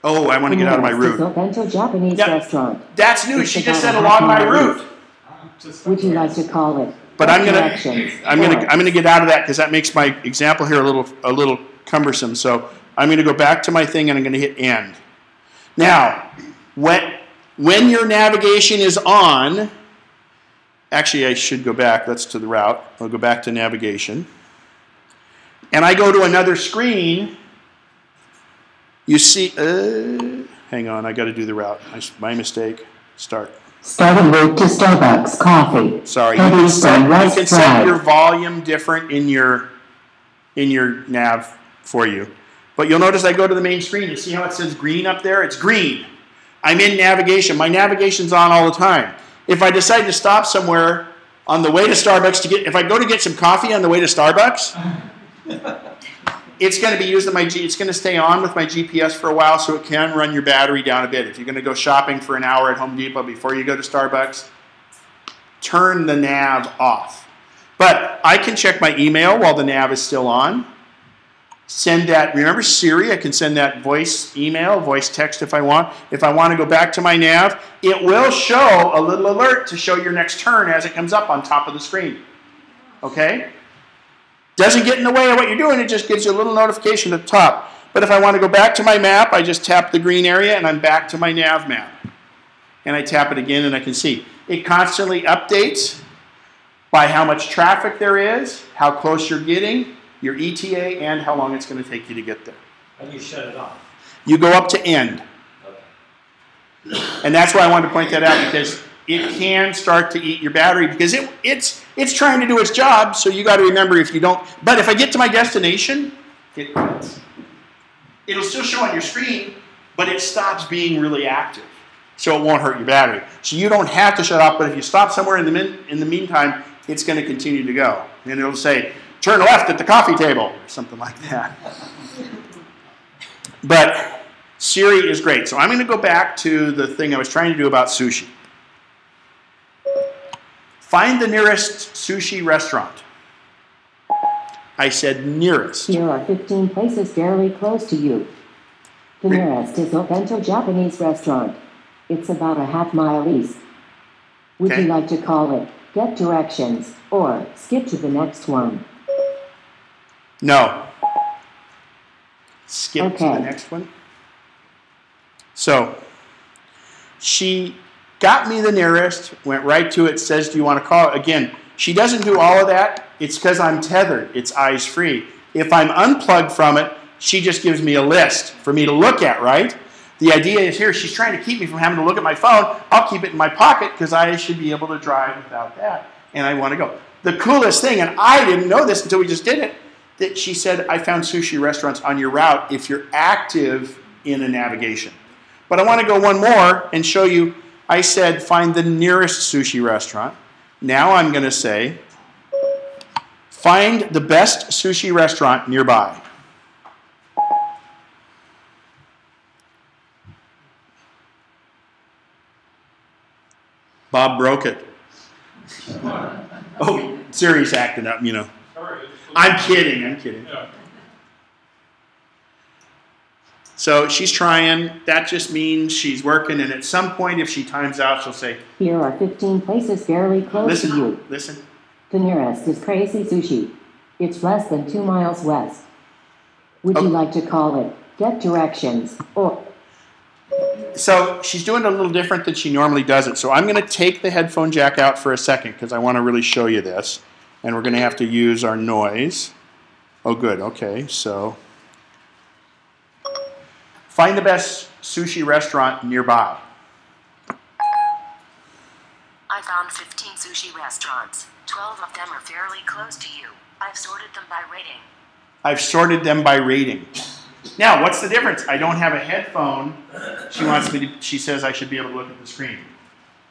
Oh, I want to get out of my route. Bento Japanese restaurant. That's new. She just said along my route. Would you like to call it? But I'm gonna get out of that because that makes my example here a little cumbersome. So I'm gonna go back to my thing and I'm gonna hit end. Now, when your navigation is on, actually I should go back. That's to the route. I'll go back to navigation, and I go to another screen. You see, hang on, I got to do the route. My mistake. Start. Start en route to Starbucks coffee. Sorry, you can set your volume different in your nav for you. But you'll notice I go to the main screen. You see how it says green up there? It's green. I'm in navigation. My navigation's on all the time. If I decide to stop somewhere on the way to Starbucks if I go to get some coffee on the way to Starbucks, it's going to be using it's going to stay on with my GPS for a while, so it can run your battery down a bit. If you're going to go shopping for an hour at Home Depot before you go to Starbucks, turn the nav off. But I can check my email while the nav is still on. Send that, remember Siri, I can send that voice email, voice text if I want. If I want to go back to my nav, it will show a little alert to show your next turn as it comes up on top of the screen. Okay? Doesn't get in the way of what you're doing, it just gives you a little notification at the top. But if I want to go back to my map, I just tap the green area and I'm back to my nav map. And I tap it again and I can see. It constantly updates by how much traffic there is, how close you're getting, your ETA, and how long it's going to take you to get there. How do you shut it off? You go up to end. Okay. And that's why I wanted to point that out, because it can start to eat your battery because it's trying to do its job, so you got to remember if you don't. But if I get to my destination, it quits. It'll still show on your screen, but it stops being really active, so it won't hurt your battery. So you don't have to shut off, but if you stop somewhere in the meantime, it's going to continue to go. And it'll say, turn left at the coffee table, or something like that. But Siri is great. So I'm going to go back to the thing I was trying to do about sushi. Find the nearest sushi restaurant. I said nearest. Here are 15 places fairly close to you. The nearest is Obento Japanese restaurant. It's about a half-mile east. Would you like to call it, get directions, or skip to the next one? No. Skip to the next one. So, she got me the nearest, went right to it, says, do you want to call it? Again, she doesn't do all of that. It's because I'm tethered. It's eyes free. If I'm unplugged from it, she just gives me a list for me to look at, right? The idea is here, she's trying to keep me from having to look at my phone. I'll keep it in my pocket because I should be able to drive without that. And I want to go. The coolest thing, and I didn't know this until we just did it, that she said, I found sushi restaurants on your route if you're active in a navigation. But I want to go one more and show you, I said, find the nearest sushi restaurant. Now I'm going to say, find the best sushi restaurant nearby. Bob broke it. Oh, Siri's acting up, you know. I'm kidding, I'm kidding. So she's trying. That just means she's working, and at some point, if she times out, she'll say, here are 15 places fairly close to you. Listen. The nearest is Crazy Sushi. It's less than 2 miles west. Would you like to call it, get directions, or... So she's doing it a little different than she normally does it. So I'm going to take the headphone jack out for a second because I want to really show you this. And we're going to have to use our noise. Oh, good. Okay, so... Find the best sushi restaurant nearby. I found 15 sushi restaurants. 12 of them are fairly close to you. I've sorted them by rating. I've sorted them by rating. Now, what's the difference? I don't have a headphone. She says I should be able to look at the screen.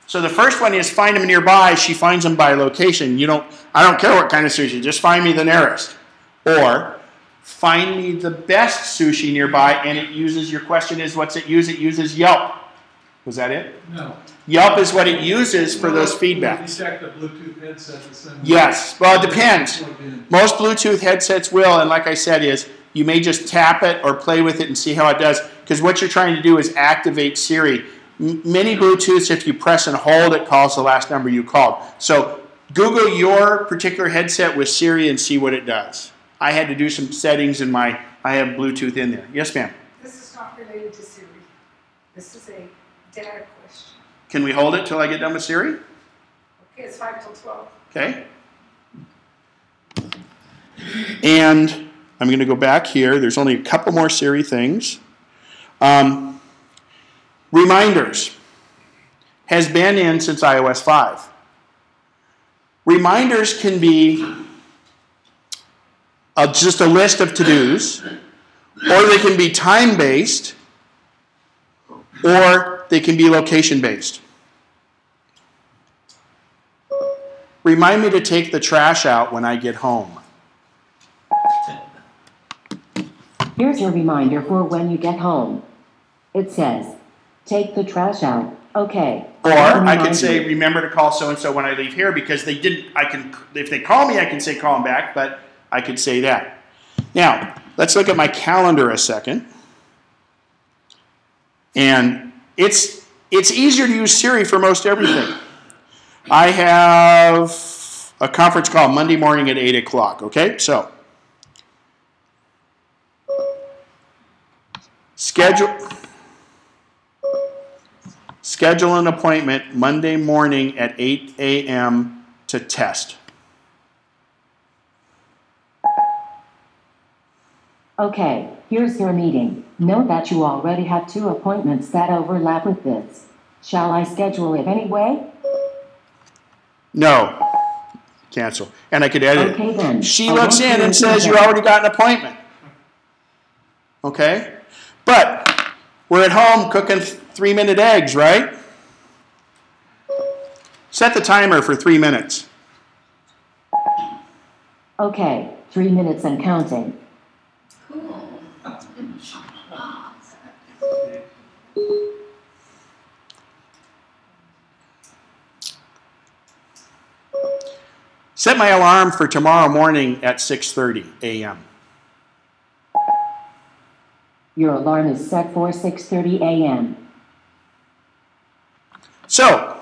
So the first one is find them nearby. She finds them by location. I don't care what kind of sushi. Just find me the nearest. Or find me the best sushi nearby, and it uses, your question is, what's it use? It uses Yelp. Was that it? No. Yelp is what it uses for those feedbacks. Detect a Bluetooth headset the same way. Yes. Well, it depends. Most Bluetooth headsets will, and like I said, you may just tap it or play with it and see how it does, because what you're trying to do is activate Siri. Many Bluetooths, if you press and hold, it calls the last number you called. So Google your particular headset with Siri and see what it does. I had to do some settings I have Bluetooth in there. Yes, ma'am? This is not related to Siri. This is a data question. Can we hold it till I get done with Siri? Okay, it's 5 till 12. Okay. And I'm going to go back here. There's only a couple more Siri things. Reminders has been in since iOS 5. Reminders can be just a list of to-dos, or they can be time-based, or they can be location-based. Remind me to take the trash out when I get home. Here's your reminder for when you get home. It says, take the trash out. Okay. Or I could say, remember to call so-and-so when I leave here, because they didn't, if they call me, I can say call them back, but I could say that. Now, let's look at my calendar a second. And it's easier to use Siri for most everything. I have a conference call Monday morning at 8 o'clock, okay? So, schedule an appointment Monday morning at 8 a.m. to test. Okay, here's your meeting. Note that you already have 2 appointments that overlap with this. Shall I schedule it anyway? No. Cancel. And I could edit okay, it. Then. She looks in and says you already got an appointment. Okay? But we're at home cooking 3-minute eggs, right? Set the timer for 3 minutes. Okay, 3 minutes and counting. Cool. Set my alarm for tomorrow morning at 6:30 a.m. Your alarm is set for 6:30 a.m. So,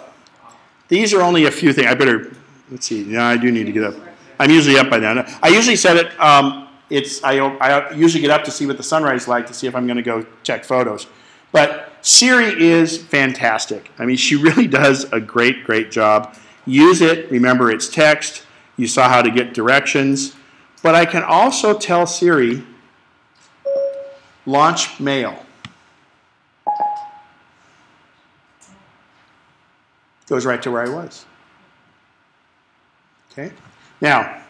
these are only a few things. I better, let's see. No, I do need to get up. I'm usually up by then. I usually set it, I usually get up to see what the sunrise is like to see if I'm going to go check photos. But Siri is fantastic. I mean, she really does a great, great job. Use it. Remember, it's text. You saw how to get directions. But I can also tell Siri, launch mail. Goes right to where I was. Okay. Now,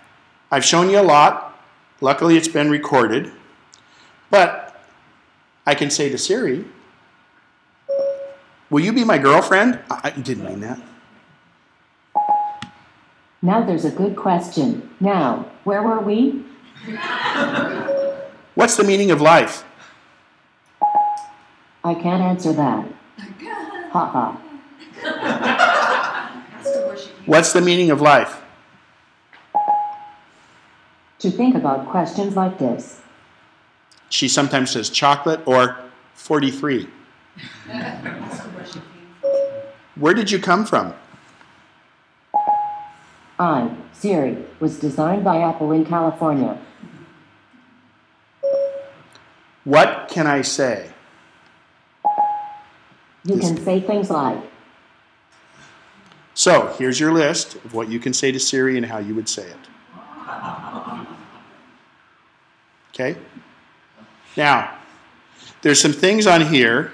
I've shown you a lot. Luckily, it's been recorded. But I can say to Siri, will you be my girlfriend? I didn't mean that. Now there's a good question. Now, where were we? What's the meaning of life? I can't answer that. Ha ha. What's the meaning of life? To think about questions like this. She sometimes says chocolate or 43. Where did you come from? Siri, was designed by Apple in California. What can I say? You can say things like. So, here's your list of what you can say to Siri and how you would say it. Okay? Now, there's some things on here.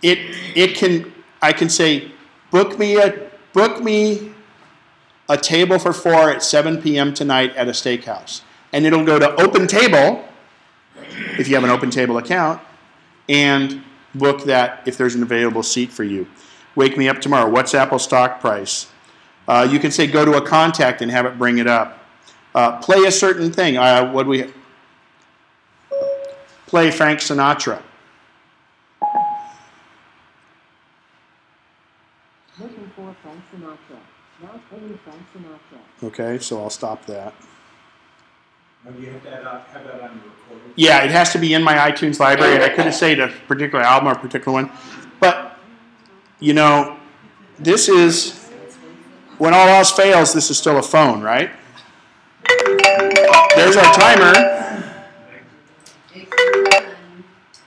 I can say, book me a table for 4 at 7 p.m. tonight at a steakhouse. And it'll go to Open Table, if you have an Open Table account, and book that if there's an available seat for you. Wake me up tomorrow. What's Apple's stock price? You can say go to a contact and have it bring it up. Play a certain thing. What do we play? Frank Sinatra. Looking for Frank Sinatra. Now playing Frank Sinatra. Okay, so I'll stop that. Now, do you have to have that on your recording? Yeah, it has to be in my iTunes library, and I couldn't say a particular album or a particular one. But, you know, this is, when all else fails, this is still a phone, right? There's our timer.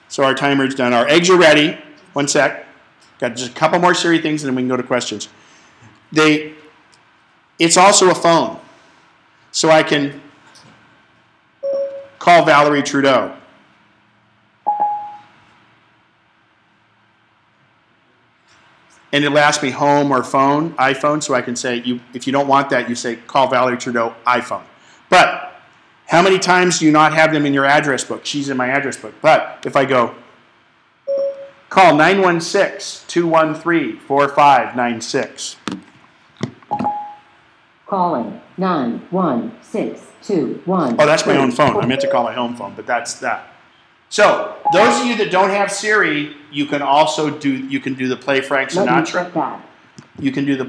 So our timer's done. Our eggs are ready. One sec. Got just a couple more Siri things, and then we can go to questions. It's also a phone. So I can call Valerie Trudeau. And it'll ask me home or phone, iPhone, so I can say, if you don't want that, you say, call Valerie Trudeau, iPhone. But how many times do you not have them in your address book? She's in my address book. But if I go, call 916-213-4596. Calling 91621. Oh, that's my own phone. I meant to call my home phone, but that's that. So, those of you that don't have Siri, you can also do the play Frank Sinatra. You can do the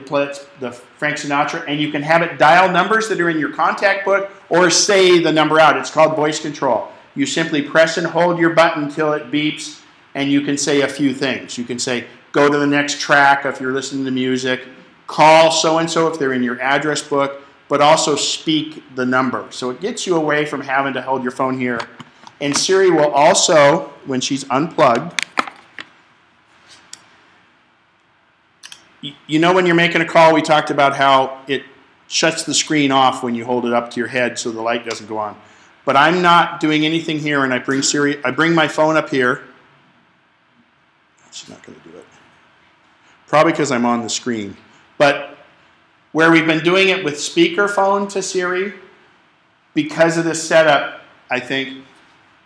Frank Sinatra, and you can have it dial numbers that are in your contact book or say the number out. It's called voice control. You simply press and hold your button until it beeps, and you can say a few things. You can say, go to the next track if you're listening to music, call so-and-so if they're in your address book, but also speak the number. So it gets you away from having to hold your phone here. And Siri will also, when she's unplugged, you know when you're making a call, we talked about how it shuts the screen off when you hold it up to your head so the light doesn't go on. But I'm not doing anything here, and I bring my phone up here. She's not going to do it. Probably because I'm on the screen. But where we've been doing it with speakerphone to Siri, because of this setup, I think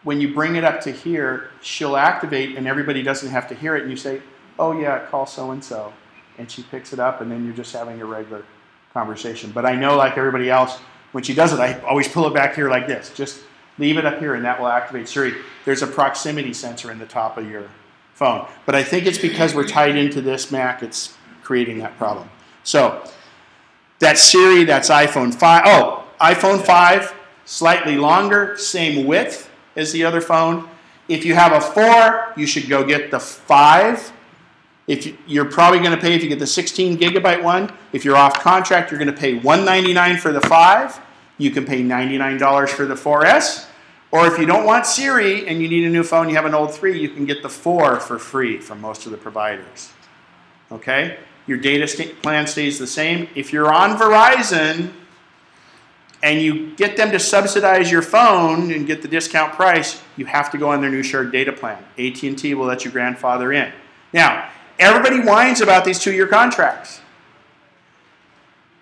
when you bring it up to here, she'll activate and everybody doesn't have to hear it. And you say, oh yeah, call so-and-so. And she picks it up and then you're just having a regular conversation. But I know, like everybody else, when she does it, I always pull it back here like this. Just leave it up here and that will activate Siri. There's a proximity sensor in the top of your phone. But I think it's because we're tied into this Mac, it's creating that problem. So That's Siri, that's iPhone 5. Oh, iPhone 5, slightly longer, same width as the other phone. If you have a 4, you should go get the 5. You're probably going to pay, if you get the 16 gigabyte one, if you're off contract, you're going to pay $199 for the 5. You can pay $99 for the 4S. Or if you don't want Siri and you need a new phone, you have an old 3, you can get the 4 for free from most of the providers. Okay? Your data plan stays the same. If you're on Verizon and you get them to subsidize your phone and get the discount price, you have to go on their new shared data plan. AT&T will let you grandfather in. Now, everybody whines about these 2-year contracts.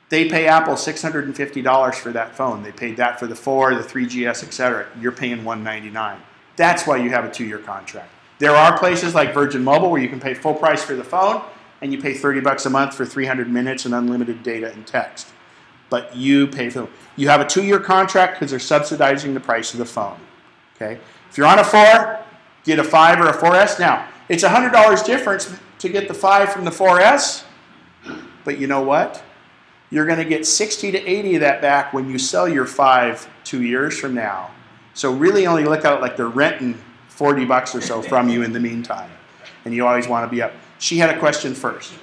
They pay Apple $650 for that phone. They paid that for the 4, the 3GS, etc. You're paying $199. That's why you have a 2-year contract. There are places like Virgin Mobile where you can pay full price for the phone and you pay $30 a month for 300 minutes and unlimited data and text. But you pay for them. You have a 2-year contract because they're subsidizing the price of the phone. Okay? If you're on a 4, get a 5 or a 4S. Now, it's $100 difference to get the 5 from the 4S, but you know what? You're going to get 60 to 80 of that back when you sell your 5 2 years from now. So really only look at it like they're renting $40 or so from you in the meantime. And you always want to be up. She had a question first.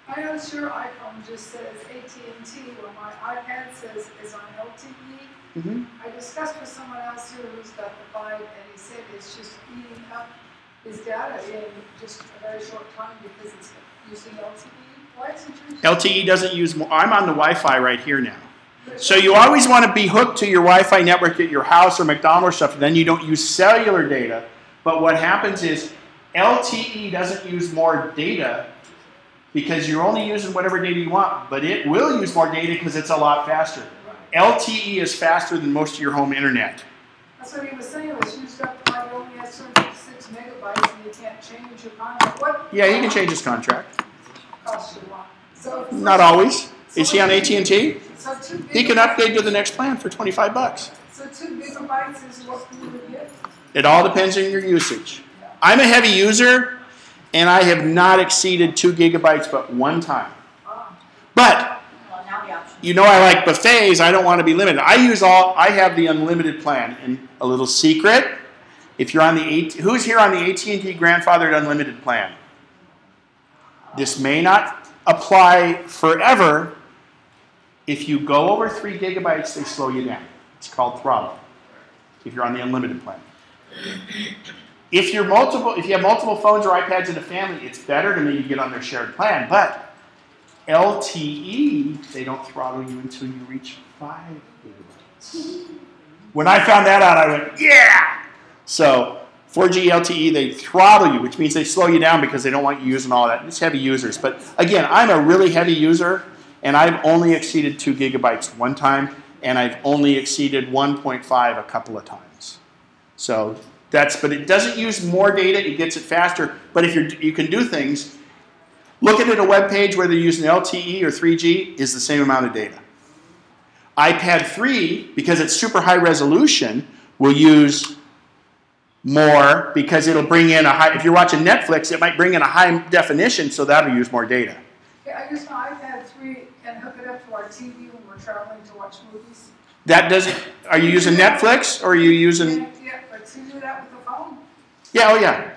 I noticed your iPhone just says AT&T, where my iPad says is on LTE. Mm-hmm. I discussed with someone else here who's got the 5, and he said it's just eating up his data in just a very short time because it's using LTE. Why is it using LTE doesn't use more. I'm on the Wi-Fi right here now. So you always want to be hooked to your Wi-Fi network at your house or McDonald's stuff, and then you don't use cellular data. But what happens is LTE doesn't use more data because you're only using whatever data you want, but it will use more data because it's a lot faster. LTE is faster than most of your home internet. That's what he was saying. It's used up. I only has 36 megabytes, and you can't change your contract. What? Yeah, he can change his contract. Cost you a lot. So Not always. Is he on AT&T? So He can upgrade to the next plan for $25. So 2 gigabytes is what we would get? It all depends on your usage. I'm a heavy user, and I have not exceeded 2 gigabytes but one time. But you know I like buffets. I don't want to be limited. I have the unlimited plan. And a little secret, if you're on the who's here on the AT&T grandfathered unlimited plan? This may not apply forever. If you go over 3 gigabytes, they slow you down. It's called throttle. If you're on the unlimited plan. If you have multiple phones or iPads in a family, it's better to maybe get on their shared plan. But LTE, they don't throttle you until you reach 5 gigabytes. When I found that out, I went, yeah! So 4G LTE, they throttle you, which means they slow you down because they don't want you using all that. It's heavy users. But again, I'm a really heavy user, and I've only exceeded 2 gigabytes one time, and I've only exceeded 1.5 a couple of times. So but it doesn't use more data, it gets it faster. But if you can do things, looking at a web page where they're using LTE or 3G is the same amount of data. iPad 3, because it's super high resolution, will use more because it'll bring in if you're watching Netflix, it might bring in a high definition, so that'll use more data. Yeah, I use my iPad 3 and hook it up to our TV when we're traveling to watch movies. Are you using Netflix or are you using? Yeah, but to do that with the phone. Yeah, oh yeah.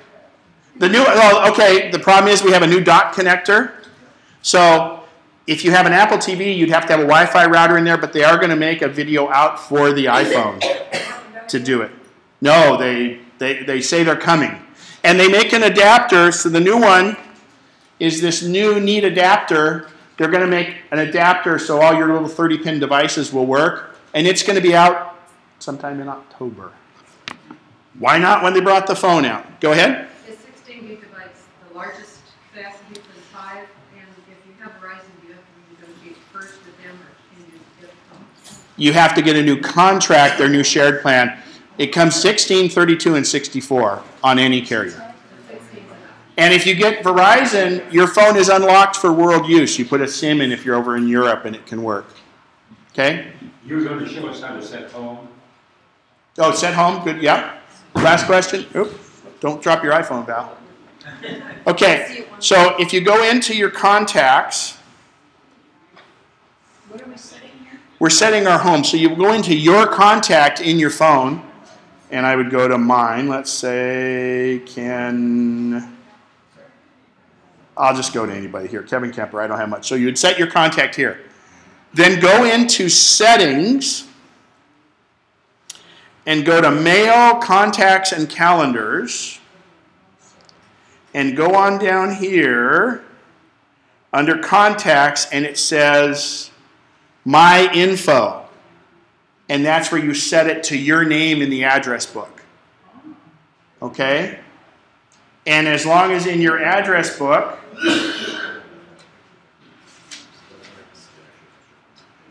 The problem is we have a new dock connector. So if you have an Apple TV, you'd have to have a Wi-Fi router in there, but they are going to make a video out for the iPhone to do it. No, they say they're coming. And they make an adapter, so the new one is this new neat adapter. They're going to make an adapter so all your little 30-pin devices will work. And it's going to be out sometime in October. Why not when they brought the phone out? Go ahead. Is 16 gigabytes the largest capacity for the 5? And if you have Verizon, do you have to negotiate first with them, or can you get a phone? You have to get a new contract, their new shared plan. It comes 16, 32, and 64 on any carrier. And if you get Verizon, your phone is unlocked for world use. You put a SIM in if you're over in Europe, and it can work. Okay? You were going to show us how to set home. Oh, set home? Good. Yeah. Last question. Oop. Don't drop your iPhone, Val. Okay. So if you go into your contacts, What are we setting here? We're setting our home. So you go into your contact in your phone, and I would go to mine. Let's say I'll just go to anybody here. Kevin Kemper, I don't have much. So you would set your contact here. Then go into settings and go to mail, contacts, and calendars. And go on down here under contacts, and it says my info. And that's where you set it to your name in the address book. Okay? And as long as in your address book,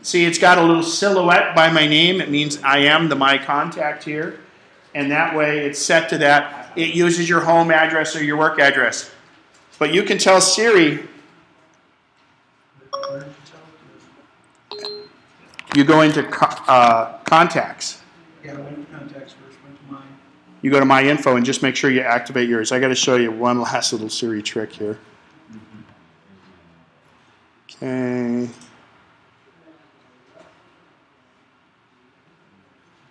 see, it's got a little silhouette by my name. It means I am my contact here. And that way it's set to that. It uses your home address or your work address. But you can tell Siri, you go into contacts. Yeah, I went to contacts first, went to mine. You go to my info and just make sure you activate yours. I got to show you one last little Siri trick here. Okay.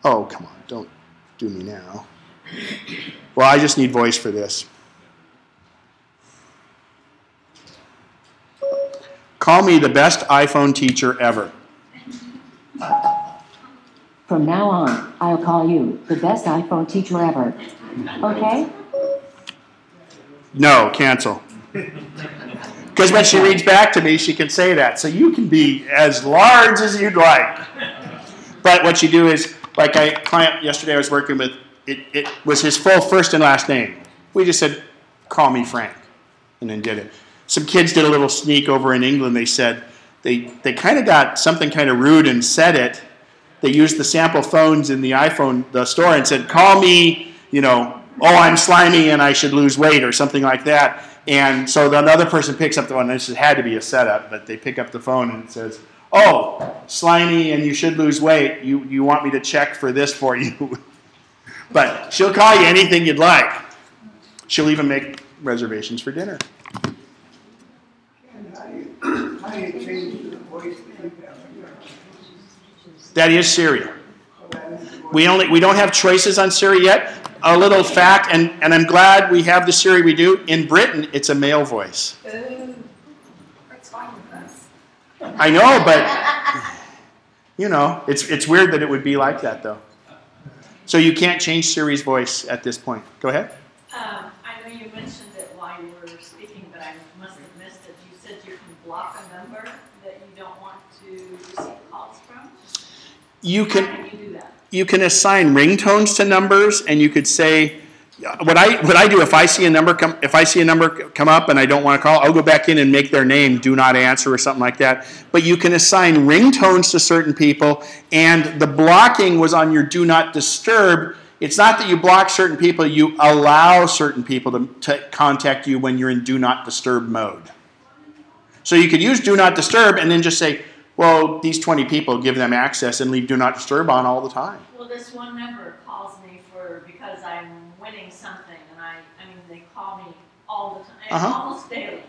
Oh, come on. Don't do me now. Well, I just need voice for this. Call me the best iPhone teacher ever. From now on, I'll call you the best iPhone teacher ever. Okay? No, cancel. Because when she reads back to me, she can say that. So you can be as large as you'd like. But what you do is, like a client yesterday I was working with, it was his full first and last name. We just said, call me Frank, and then did it. Some kids did a little sneak over in England. They said, they kind of got something kind of rude and said it. They used the sample phones in the the store, and said, call me, oh, I'm slimy and I should lose weight or something like that. And so the other person picks up the phone. This had to be a setup, but they pick up the phone and it says, oh, slimy and you should lose weight. You want me to check for this for you. But she'll call you anything you'd like. She'll even make reservations for dinner. How do you change the voice feedback? That is Siri. We don't have choices on Siri yet. A little fact, and I'm glad we have the Siri we do. In Britain, it's a male voice. That's fine with us. I know, but it's weird that it would be like that, though. So you can't change Siri's voice at this point. Go ahead. I know you mentioned it while you were speaking, but I must have missed it. You said you can block a number that you don't want to receive calls from? You How can you do that? You can assign ringtones to numbers, and you could say, what I do if I see a number come up and I don't want to call, I'll go back in and make their name do not answer or something like that. But you can assign ringtones to certain people, and the blocking was on your do not disturb. It's not that you block certain people, you allow certain people to contact you when you're in do not disturb mode. So you could use do not disturb and then just say, well, these 20 people, give them access and leave do not disturb on all the time. Well, this one number calls me because I'm winning something, and I mean, they call me all the time, almost daily.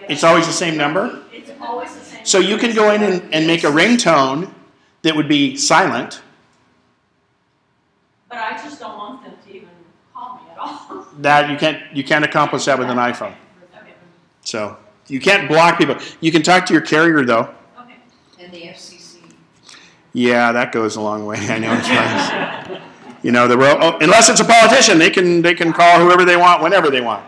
It's always the same number? It's always the same number. So you can go in and make a ringtone that would be silent. But I just don't want them to even call me at all. That you can't accomplish that with an iPhone. Okay. So you can't block people. You can talk to your carrier, though. Okay. And the FCC. Yeah, that goes a long way. I know it's right. Unless it's a politician, they can call whoever they want, whenever they want.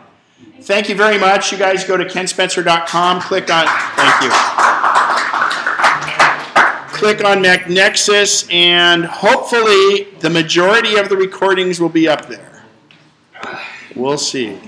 Thank you very much. You guys go to kenspencer.com, click on MacNexus, and hopefully the majority of the recordings will be up there. We'll see.